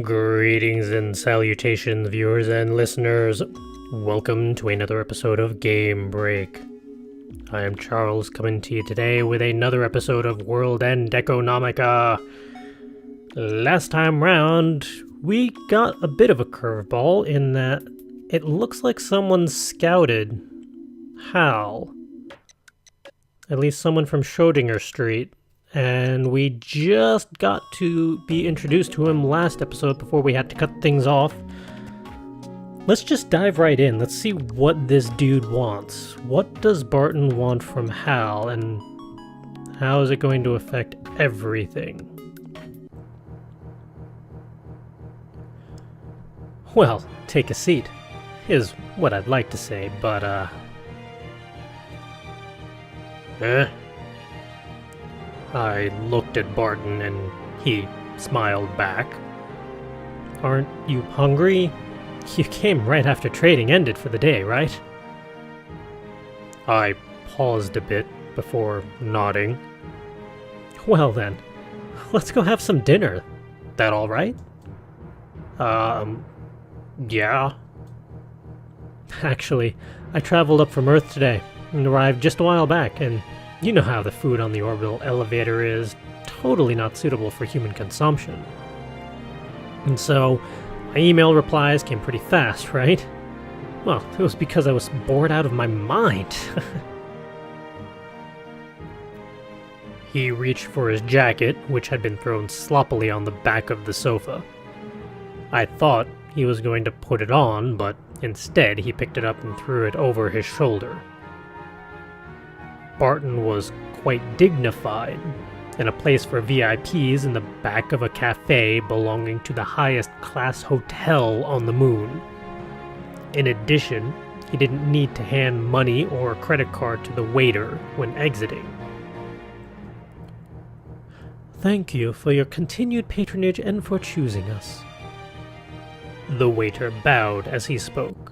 Greetings and salutations, viewers and listeners. Welcome to another episode of Game Break. I am Charles, coming to you today with another episode of World End Economica. Last time round, we got a bit of a curveball in that it looks like someone scouted Hal. At least someone from Schrodinger Street. And we just got to be introduced to him last episode before we had to cut things off. Let's just dive right in. Let's see what this dude wants. What does Barton want from Hal, and how is it going to affect everything? Well, take a seat, is what I'd like to say, but, I looked at Barton and he smiled back. Aren't you hungry? You came right after trading ended for the day, right? I paused a bit before nodding. Well then, let's go have some dinner. That all right? Yeah. Actually, I traveled up from Earth today and arrived just a while back, and you know how the food on the orbital elevator is totally not suitable for human consumption. And so, my email replies came pretty fast, right? Well, it was because I was bored out of my mind. He reached for his jacket, which had been thrown sloppily on the back of the sofa. I thought he was going to put it on, but instead he picked it up and threw it over his shoulder. Barton was quite dignified, in a place for VIPs in the back of a cafe belonging to the highest class hotel on the moon. In addition, he didn't need to hand money or a credit card to the waiter when exiting. Thank you for your continued patronage and for choosing us. The waiter bowed as he spoke.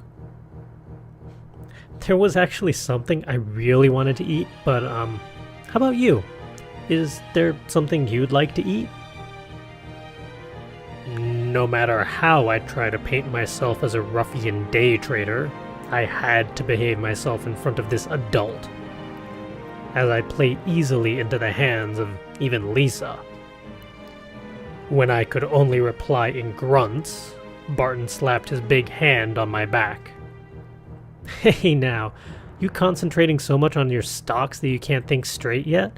There was actually something I really wanted to eat, but, how about you? Is there something you'd like to eat? No matter how I try to paint myself as a ruffian day trader, I had to behave myself in front of this adult, as I played easily into the hands of even Lisa. When I could only reply in grunts, Barton slapped his big hand on my back. Hey now, you concentrating so much on your stocks that you can't think straight yet?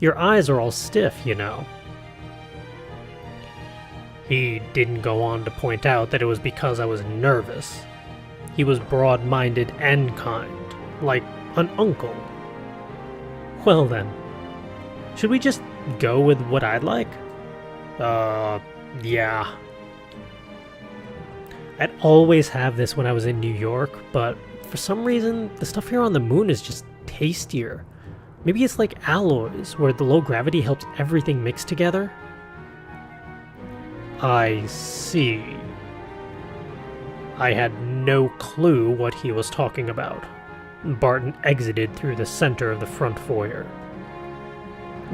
Your eyes are all stiff, you know. He didn't go on to point out that it was because I was nervous. He was broad-minded and kind, like an uncle. Well then, should we just go with what I'd like? Yeah. I'd always have this when I was in New York, but for some reason, the stuff here on the moon is just tastier. Maybe it's like alloys, where the low gravity helps everything mix together? I see. I had no clue what he was talking about. Barton exited through the center of the front foyer.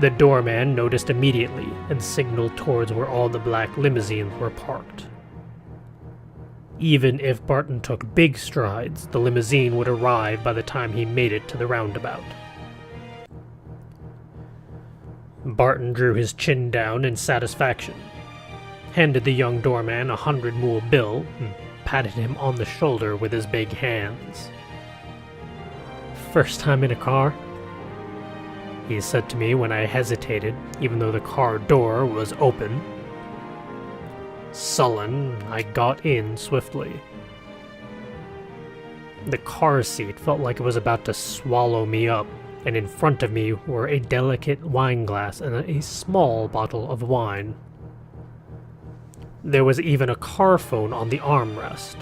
The doorman noticed immediately and signaled towards where all the black limousines were parked. Even if Barton took big strides, the limousine would arrive by the time he made it to the roundabout. Barton drew his chin down in satisfaction, handed the young doorman a 100-mule bill, and patted him on the shoulder with his big hands. First time in a car? He said to me when I hesitated, even though the car door was open. Sullen, I got in swiftly. The car seat felt like it was about to swallow me up, and in front of me were a delicate wine glass and a small bottle of wine. There was even a car phone on the armrest.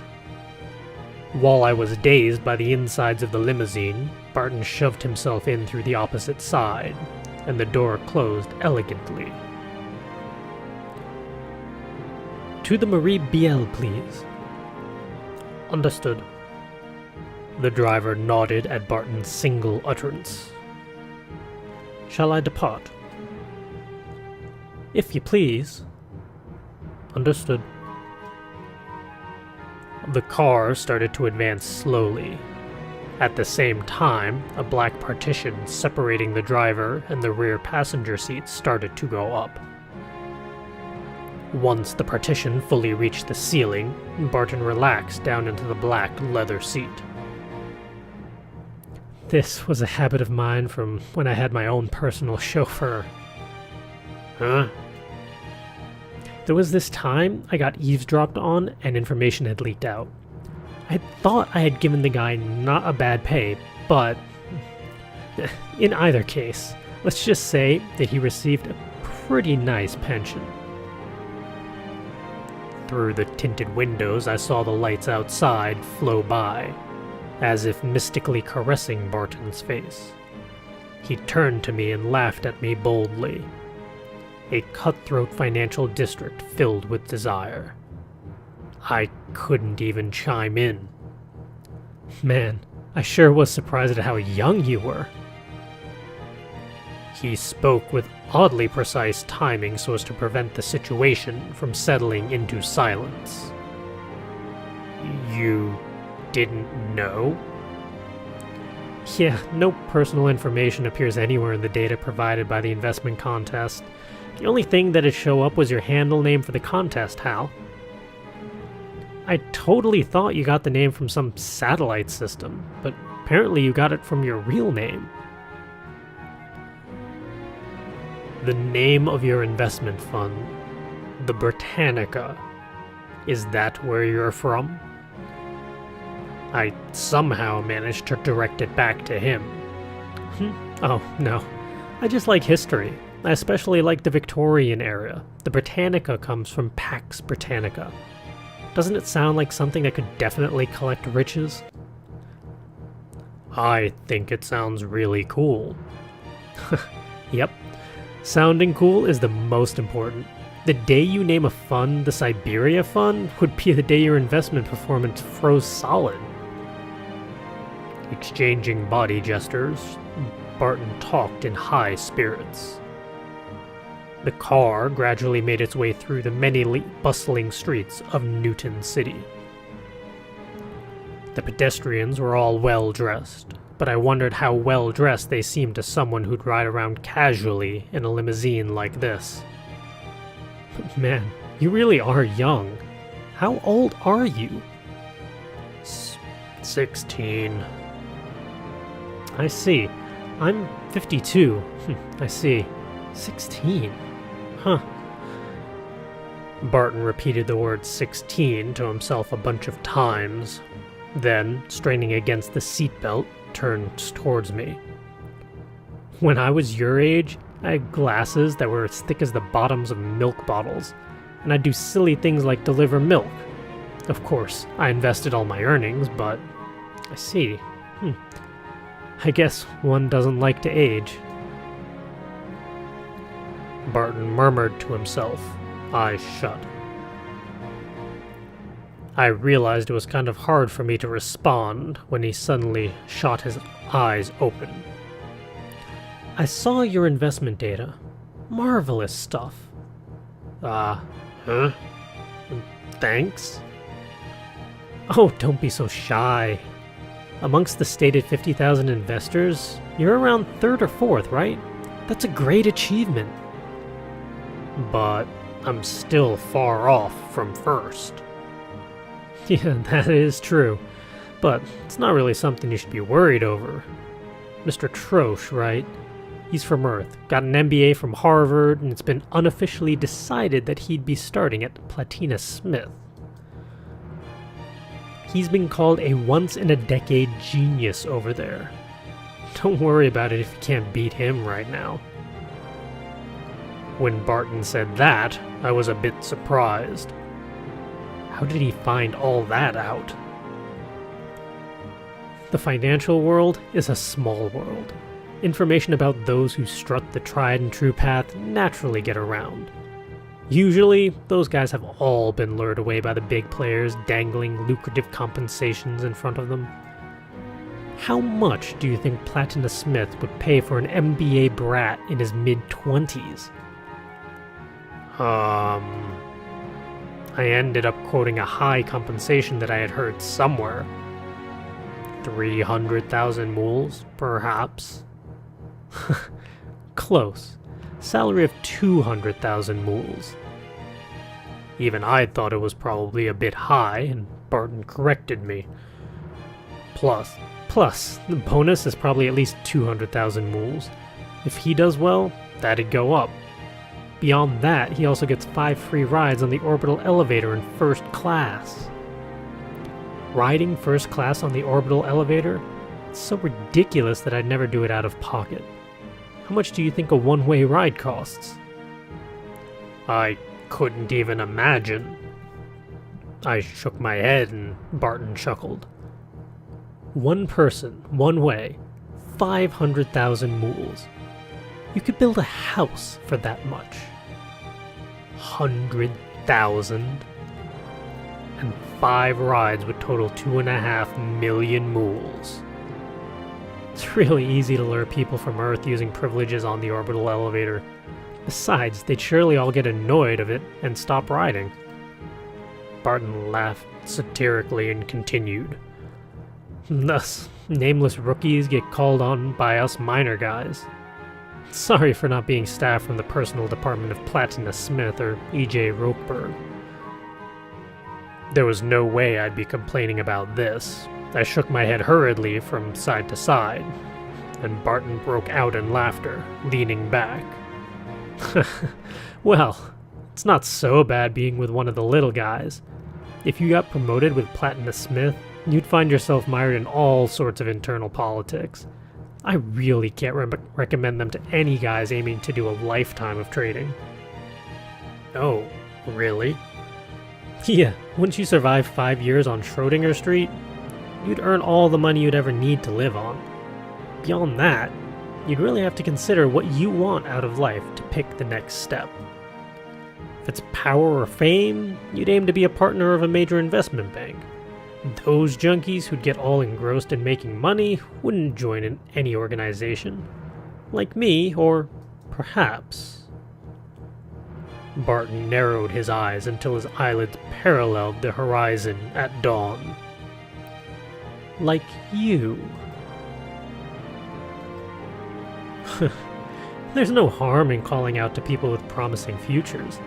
While I was dazed by the insides of the limousine, Barton shoved himself in through the opposite side, and the door closed elegantly. To the Marie Biel, please. Understood. The driver nodded at Barton's single utterance. Shall I depart? If you please. Understood. The car started to advance slowly. At the same time, a black partition separating the driver and the rear passenger seat started to go up. Once the partition fully reached the ceiling, Barton relaxed down into the black leather seat. This was a habit of mine from when I had my own personal chauffeur. Huh? There was this time I got eavesdropped on and information had leaked out. I thought I had given the guy not a bad pay, but in either case, let's just say that he received a pretty nice pension. Through the tinted windows, I saw the lights outside flow by, as if mystically caressing Barton's face. He turned to me and laughed at me boldly. A cutthroat financial district filled with desire. I couldn't even chime in. Man, I sure was surprised at how young you were. He spoke with oddly precise timing so as to prevent the situation from settling into silence. You didn't know? Yeah, no personal information appears anywhere in the data provided by the investment contest. The only thing that'd show up was your handle name for the contest, Hal. I totally thought you got the name from some satellite system, but apparently you got it from your real name. The name of your investment fund, the Britannica, is that where you're from? I somehow managed to direct it back to him. Oh, no. I just like history. I especially like the Victorian era. The Britannica comes from Pax Britannica. Doesn't it sound like something that could definitely collect riches? I think it sounds really cool. Yep. Sounding cool is the most important. The day you name a fund the Siberia Fund would be the day your investment performance froze solid. Exchanging body gestures, Barton talked in high spirits. The car gradually made its way through the many bustling streets of Newton City. The pedestrians were all well-dressed, but I wondered how well-dressed they seemed to someone who'd ride around casually in a limousine like this. Man, you really are young. How old are you? 16. I see. I'm 52. I see. 16. Huh. Barton repeated the word 16 to himself a bunch of times, then, straining against the seatbelt, turned towards me. When I was your age, I had glasses that were as thick as the bottoms of milk bottles, and I'd do silly things like deliver milk. Of course, I invested all my earnings, but I see. I guess one doesn't like to age. Barton murmured to himself, eyes shut. I realized it was kind of hard for me to respond when he suddenly shot his eyes open. I saw your investment data. Marvelous stuff. Huh? Thanks? Oh, don't be so shy. Amongst the stated 50,000 investors, you're around 3rd or 4th, right? That's a great achievement. But I'm still far off from 1st. Yeah, that is true. But it's not really something you should be worried over. Mister Troche, right? He's from Earth, got an MBA from Harvard, and it's been unofficially decided that he'd be starting at Platina Smith. He's been called a once-in-a-decade genius over there. Don't worry about it if you can't beat him right now. When Barton said that, I was a bit surprised. How did he find all that out? The financial world is a small world. Information about those who strut the tried and true path naturally get around. Usually, those guys have all been lured away by the big players dangling lucrative compensations in front of them. How much do you think Platina Smith would pay for an MBA brat in his mid-20s? I ended up quoting a high compensation that I had heard somewhere. 300,000 mules, perhaps. Close. Salary of 200,000 mules. Even I thought it was probably a bit high, and Barton corrected me. Plus, the bonus is probably at least 200,000 mules. If he does well, that'd go up. Beyond that, he also gets 5 free rides on the orbital elevator in first class. Riding first class on the orbital elevator? It's so ridiculous that I'd never do it out of pocket. How much do you think a one-way ride costs? I couldn't even imagine. I shook my head and Barton chuckled. One person, one way, 500,000 mules. You could build a house for that much. 100,000. And 5 rides would total 2.5 million mules. It's really easy to lure people from Earth using privileges on the orbital elevator. Besides, they'd surely all get annoyed of it and stop riding. Barton laughed satirically and continued. Thus, nameless rookies get called on by us minor guys. Sorry for not being staff from the personal department of Platina Smith or E.J. Rokeberg. There was no way I'd be complaining about this. I shook my head hurriedly from side to side, and Barton broke out in laughter, leaning back. Well, it's not so bad being with one of the little guys. If you got promoted with Platina Smith, you'd find yourself mired in all sorts of internal politics. I really can't recommend them to any guys aiming to do a lifetime of trading. Oh, really? Yeah, once you survive 5 years on Schrodinger Street, you'd earn all the money you'd ever need to live on. Beyond that, you'd really have to consider what you want out of life to pick the next step. If it's power or fame, you'd aim to be a partner of a major investment bank. Those junkies who'd get all engrossed in making money wouldn't join in any organization. Like me, or perhaps... Barton narrowed his eyes until his eyelids paralleled the horizon at dawn. Like you. There's no harm in calling out to people with promising futures.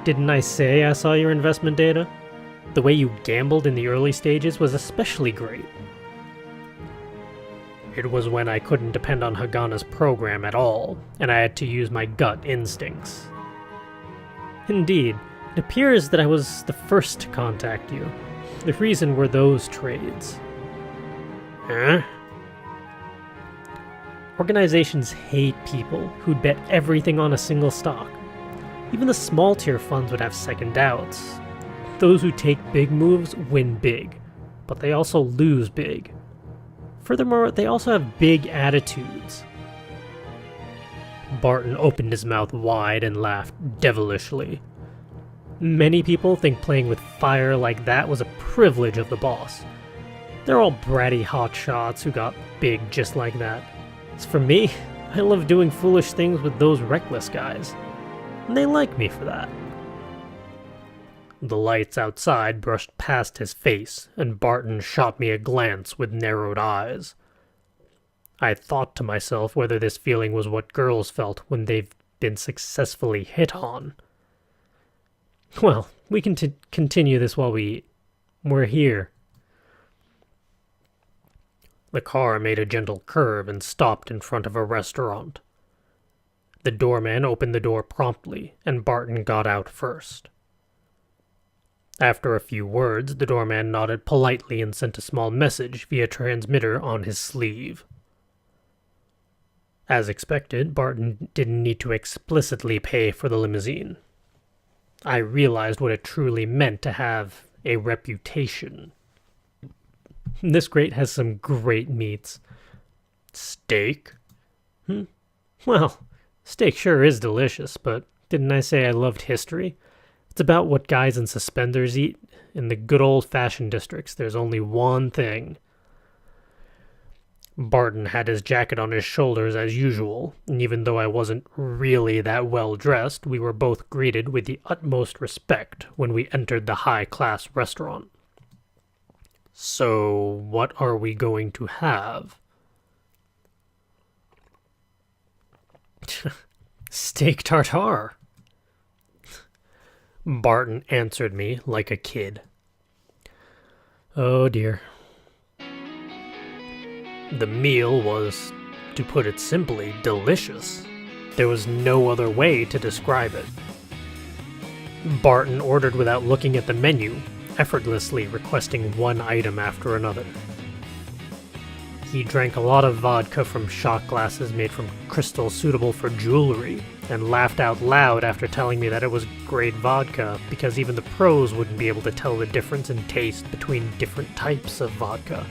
Didn't I say I saw your investment data? The way you gambled in the early stages was especially great. It was when I couldn't depend on Hagana's program at all, and I had to use my gut instincts. Indeed, it appears that I was the first to contact you. The reason were those trades. Huh? Organizations hate people who'd bet everything on a single stock. Even the small-tier funds would have second doubts. Those who take big moves win big, but they also lose big. Furthermore, they also have big attitudes. Barton opened his mouth wide and laughed devilishly. Many people think playing with fire like that was a privilege of the boss. They're all bratty hotshots who got big just like that. As for me, I love doing foolish things with those reckless guys. And they like me for that. The lights outside brushed past his face, and Barton shot me a glance with narrowed eyes. I thought to myself whether this feeling was what girls felt when they've been successfully hit on. Well, we can continue this while we're here. The car made a gentle curve and stopped in front of a restaurant. The doorman opened the door promptly, and Barton got out first. After a few words, the doorman nodded politely and sent a small message via transmitter on his sleeve. As expected, Barton didn't need to explicitly pay for the limousine. I realized what it truly meant to have a reputation. This grate has some great meats. Steak? Well, steak sure is delicious, but didn't I say I loved history? It's about what guys in suspenders eat. In the good old-fashioned districts, there's only one thing. Barton had his jacket on his shoulders as usual, and even though I wasn't really that well dressed, we were both greeted with the utmost respect when we entered the high-class restaurant. So, what are we going to have? Steak tartare. Barton answered me like a kid. Oh dear. The meal was, to put it simply, delicious. There was no other way to describe it. Barton ordered without looking at the menu, effortlessly requesting one item after another. He drank a lot of vodka from shot glasses made from crystal suitable for jewelry, and laughed out loud after telling me that it was great vodka because even the pros wouldn't be able to tell the difference in taste between different types of vodka.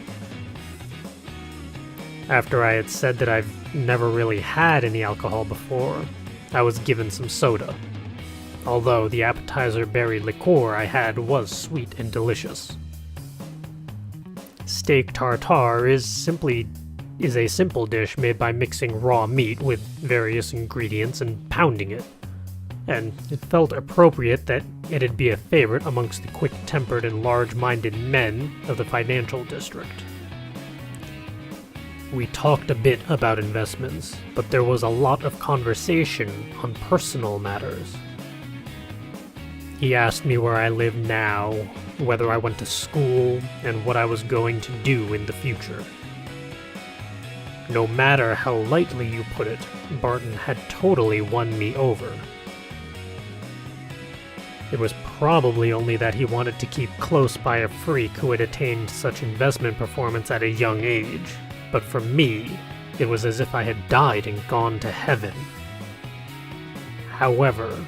After I had said that I've never really had any alcohol before, I was given some soda. Although the appetizer berry liqueur I had was sweet and delicious. Steak tartare is a simple dish made by mixing raw meat with various ingredients and pounding it. And it felt appropriate that it'd be a favorite amongst the quick-tempered and large-minded men of the financial district. We talked a bit about investments, but there was a lot of conversation on personal matters. He asked me where I live now, whether I went to school, and what I was going to do in the future. No matter how lightly you put it, Barton had totally won me over. It was probably only that he wanted to keep close by a freak who had attained such investment performance at a young age. But for me, it was as if I had died and gone to heaven. However,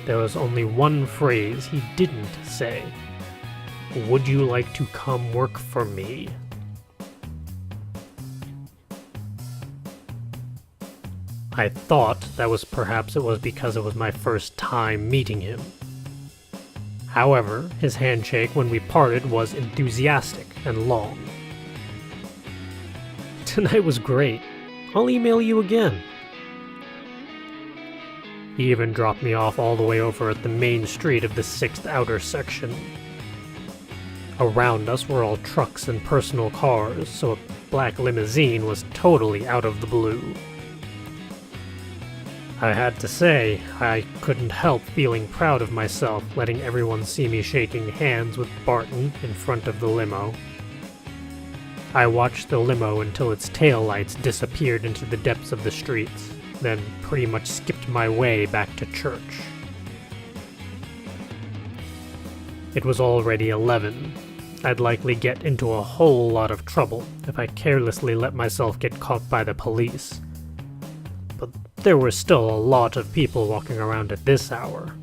there was only one phrase he didn't say. Would you like to come work for me? I thought that was perhaps it was because it was my first time meeting him. However, his handshake when we parted was enthusiastic and long. Tonight was great. I'll email you again. He even dropped me off all the way over at the main street of the 6th outer section. Around us were all trucks and personal cars, so a black limousine was totally out of the blue. I had to say, I couldn't help feeling proud of myself letting everyone see me shaking hands with Barton in front of the limo. I watched the limo until its taillights disappeared into the depths of the streets, then pretty much skipped my way back to church. It was already 11. I'd likely get into a whole lot of trouble if I carelessly let myself get caught by the police. But there were still a lot of people walking around at this hour.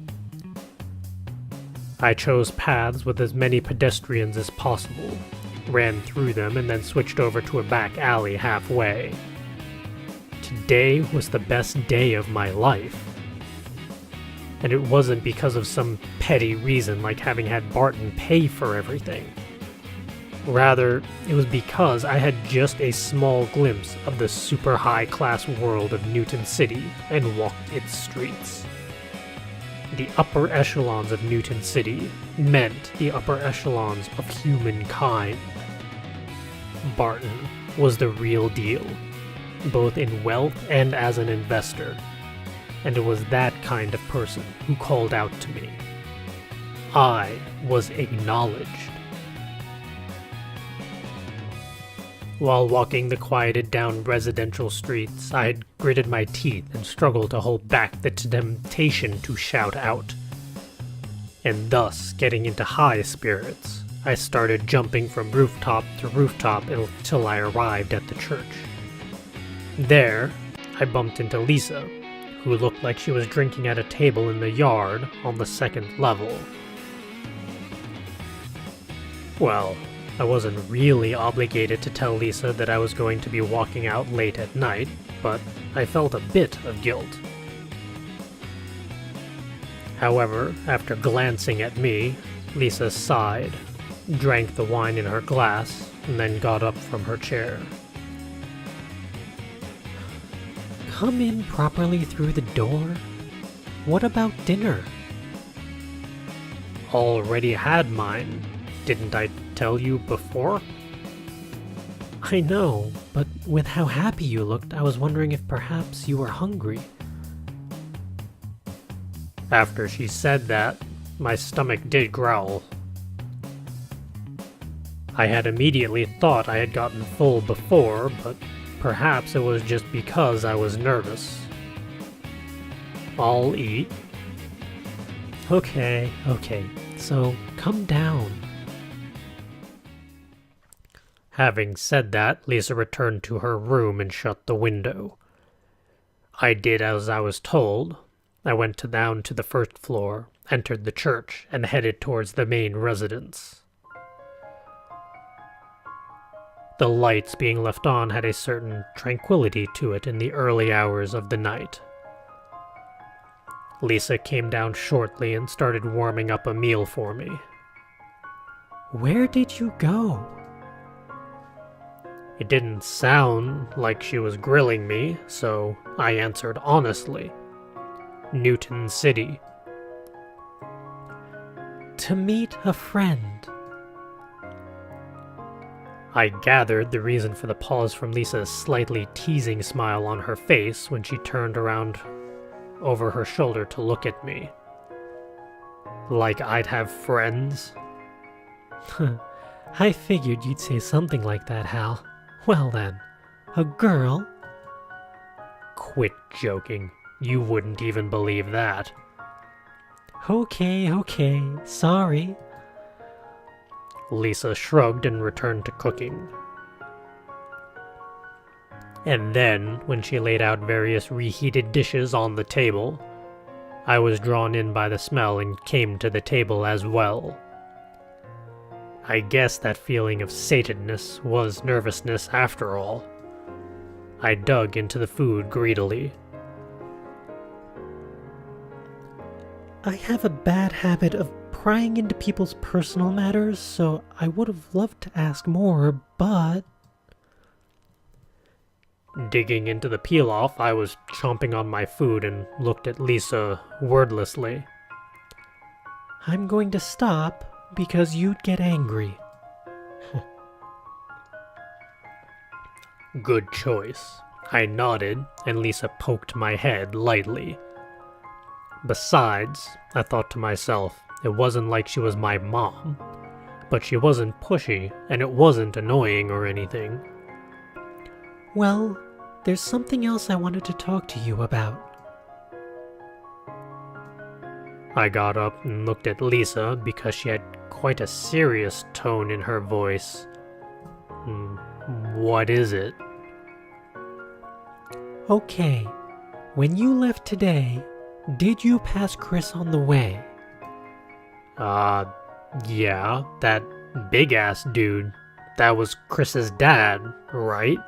I chose paths with as many pedestrians as possible, ran through them, and then switched over to a back alley halfway. Today was the best day of my life. And it wasn't because of some petty reason like having had Barton pay for everything. Rather, it was because I had just a small glimpse of the super high-class world of Newton City and walked its streets. The upper echelons of Newton City meant the upper echelons of humankind. Barton was the real deal, both in wealth and as an investor, and it was that kind of person who called out to me. I was acknowledged. While walking the quieted down residential streets, I had gritted my teeth and struggled to hold back the temptation to shout out. And thus, getting into high spirits, I started jumping from rooftop to rooftop until I arrived at the church. There, I bumped into Lisa, who looked like she was drinking at a table in the yard on the 2nd level. Well, I wasn't really obligated to tell Lisa that I was going to be walking out late at night, but I felt a bit of guilt. However, after glancing at me, Lisa sighed, drank the wine in her glass, and then got up from her chair. come in properly through the door? What about dinner? Already had mine. Didn't I tell you before? I know, but with how happy you looked, I was wondering if perhaps you were hungry. After she said that, my stomach did growl. I had immediately thought I had gotten full before, but perhaps it was just because I was nervous. I'll eat. Okay, so come down. Having said that, Lisa returned to her room and shut the window. I did as I was told. I went down to the first floor, entered the church, and headed towards the main residence. The lights being left on had a certain tranquility to it in the early hours of the night. Lisa came down shortly and started warming up a meal for me. Where did you go? It didn't sound like she was grilling me, so I answered honestly. Newton City. To meet a friend. I gathered the reason for the pause from Lisa's slightly teasing smile on her face when she turned around over her shoulder to look at me. Like I'd have friends? I figured you'd say something like that, Hal. Well then, a girl? Quit joking. You wouldn't even believe that. Okay, sorry. Lisa shrugged and returned to cooking. And then, when she laid out various reheated dishes on the table, I was drawn in by the smell and came to the table as well. I guess that feeling of satedness was nervousness after all. I dug into the food greedily. I have a bad habit of prying into people's personal matters, so I would have loved to ask more, but... Digging into the peel-off, I was chomping on my food and looked at Lisa wordlessly. I'm going to stop because you'd get angry. Good choice. I nodded, and Lisa poked my head lightly. Besides, I thought to myself, it wasn't like she was my mom, but she wasn't pushy, and it wasn't annoying or anything. Well, there's something else I wanted to talk to you about. I got up and looked at Lisa because she had quite a serious tone in her voice. What is it? Okay, when you left today, did you pass Chris on the way? Yeah, that big-ass dude. That was Chris's dad, right?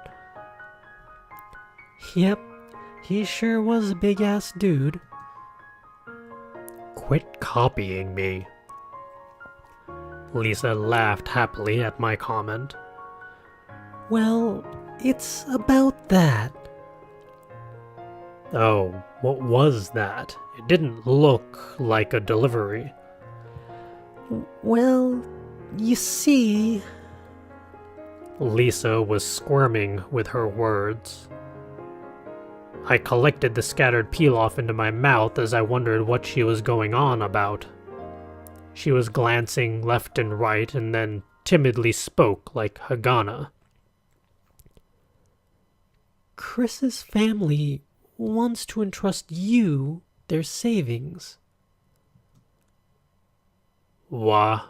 Yep, he sure was a big-ass dude. Quit copying me. Lisa laughed happily at my comment. Well, it's about that. Oh, what was that? It didn't look like a delivery. Well, you see... Lisa was squirming with her words. I collected the scattered peel-off into my mouth as I wondered what she was going on about. She was glancing left and right and then timidly spoke like Haganah. Chris's family wants to entrust you their savings. Wha?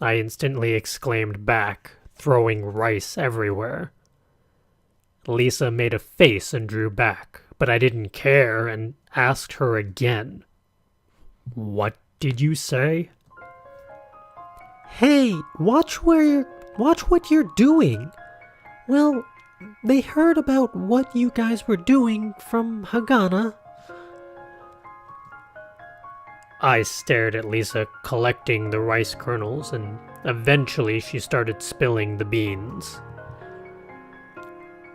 I instantly exclaimed back, throwing rice everywhere. Lisa made a face and drew back, but I didn't care and asked her again. What did you say? Hey, watch what you're doing. Well, they heard about what you guys were doing from Haganah. I stared at Lisa collecting the rice kernels, and eventually she started spilling the beans.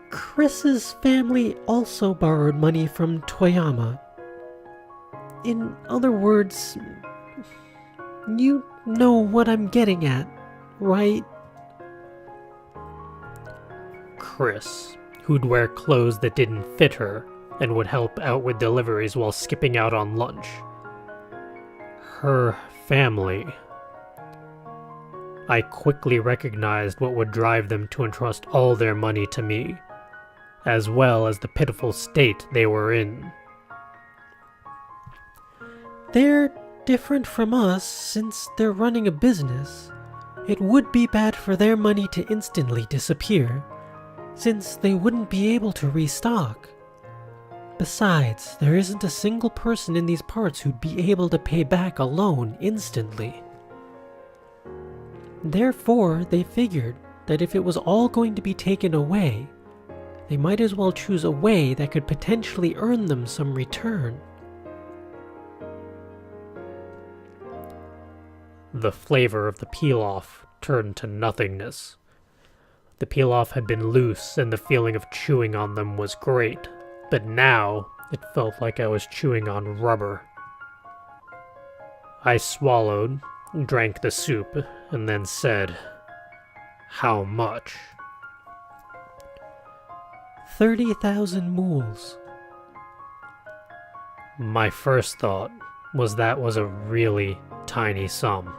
Chris's family also borrowed money from Toyama. In other words, you know what I'm getting at, right? Chris, who'd wear clothes that didn't fit her and would help out with deliveries while skipping out on lunch. Her family. I quickly recognized what would drive them to entrust all their money to me, as well as the pitiful state they were in. They're different from us since they're running a business. It would be bad for their money to instantly disappear, since they wouldn't be able to restock. Besides, there isn't a single person in these parts who'd be able to pay back a loan instantly. Therefore, they figured that if it was all going to be taken away, they might as well choose a way that could potentially earn them some return. The flavor of the peel-off turned to nothingness. The peel-off had been loose and the feeling of chewing on them was great, but now it felt like I was chewing on rubber. I swallowed, drank the soup, and then said, "How much?" 30,000 mools. My first thought was that was a really tiny sum.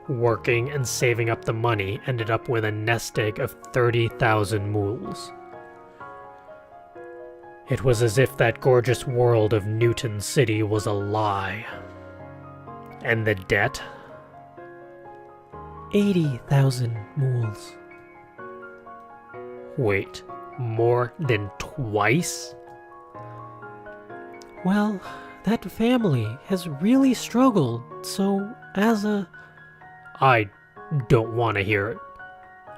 Working and saving up the money ended up with a nest egg of 30,000 mools. It was as if that gorgeous world of Newton City was a lie. And the debt? 80,000 mools. Wait, more than twice? Well, that family has really struggled, so as a... I don't want to hear it.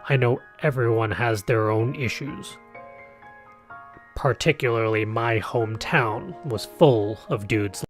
I know everyone has their own issues. Particularly my hometown was full of dudes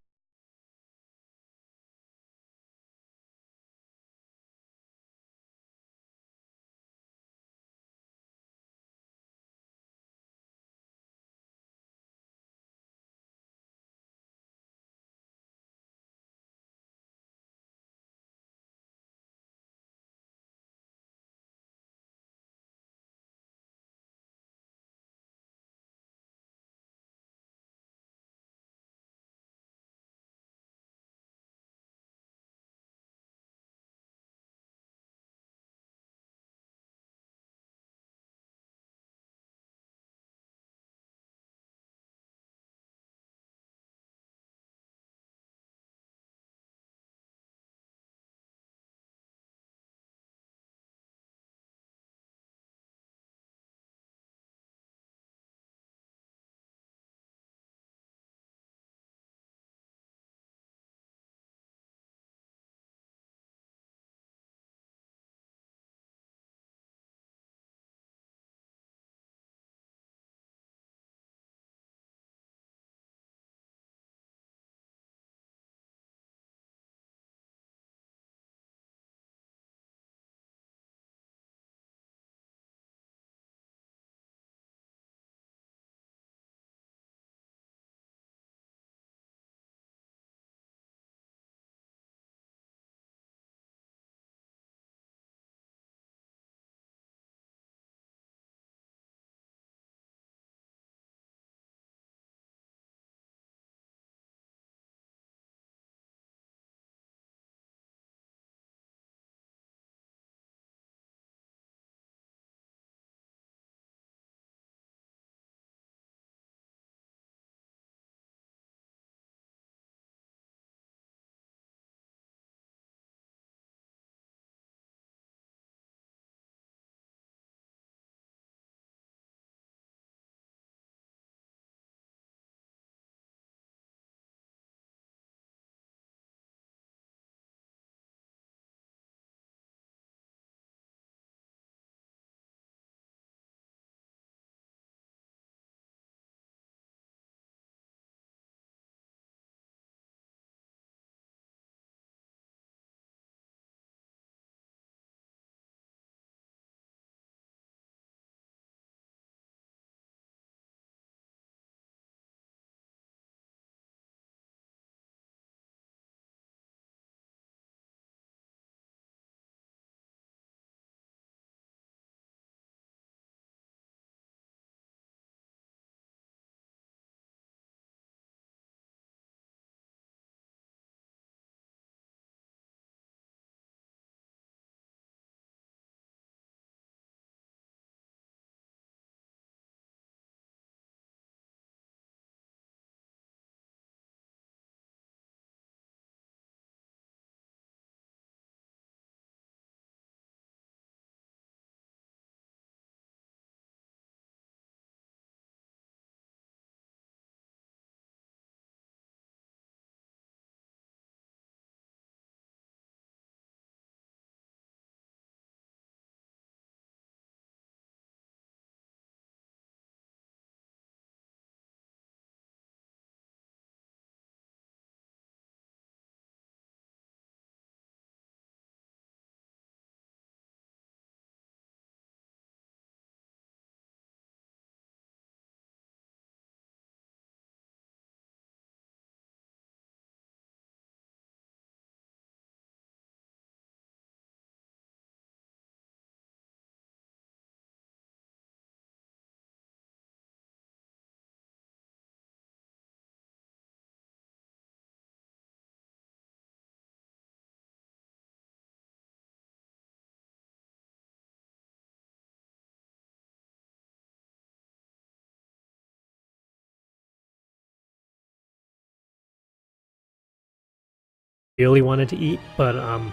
really wanted to eat, but how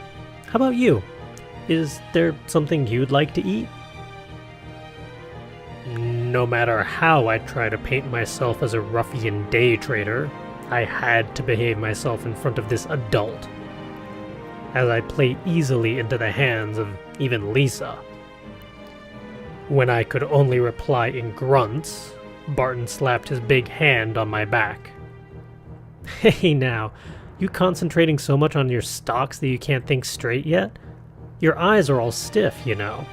about you? Is there something you'd like to eat? No matter how I try to paint myself as a ruffian day trader, I had to behave myself in front of this adult, as I play easily into the hands of even Lisa. When I could only reply in grunts, Barton slapped his big hand on my back. Hey now, you concentrating so much on your stocks that you can't think straight yet? Your eyes are all stiff, you know.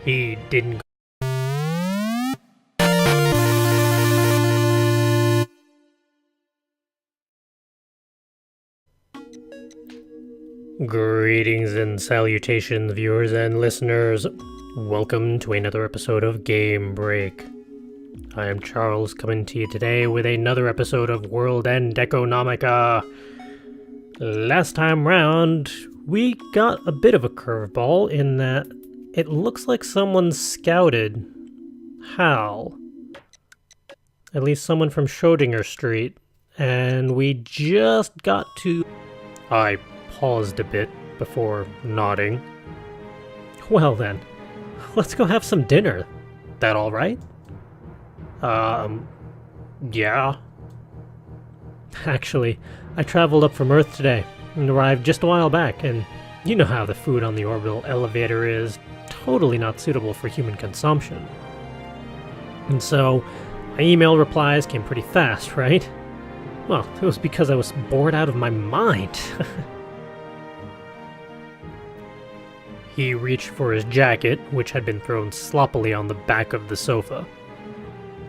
He didn't. Greetings and salutations, viewers and listeners. Welcome to another episode of Game Break. I am Charles, coming to you today with another episode of World End Economica. Last time round, we got a bit of a curveball in that it looks like someone scouted Hal. At least someone from Schrodinger Street. And we just got to... I paused a bit before nodding. Well then, let's go have some dinner. That all right? Yeah. Actually, I traveled up from Earth today and arrived just a while back, and you know how the food on the orbital elevator is totally not suitable for human consumption. And so, my email replies came pretty fast, right? Well, it was because I was bored out of my mind. He reached for his jacket, which had been thrown sloppily on the back of the sofa.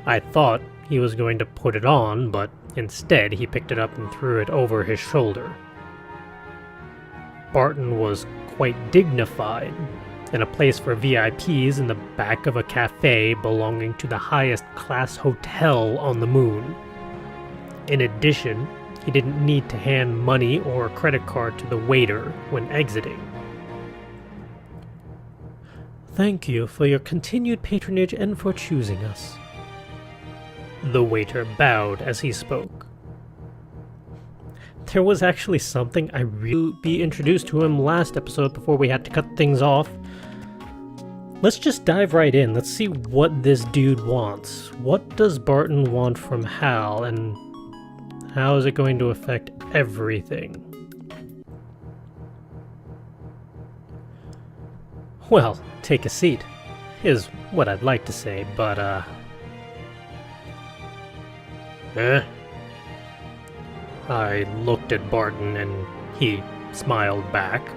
I thought he was going to put it on, but instead he picked it up and threw it over his shoulder. Barton was quite dignified, in a place for VIPs in the back of a cafe belonging to the highest class hotel on the moon. In addition, he didn't need to hand money or a credit card to the waiter when exiting. Thank you for your continued patronage and for choosing us. The waiter bowed as he spoke. There was actually something I really be introduced to him last episode before we had to cut things off. Let's just dive right in. Let's see what this dude wants. What does Barton want from Hal, and how is it going to affect everything? Well, take a seat, is what I'd like to say, but I looked at Barton and he smiled back.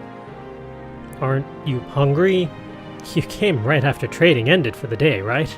Aren't you hungry? You came right after trading ended for the day, right?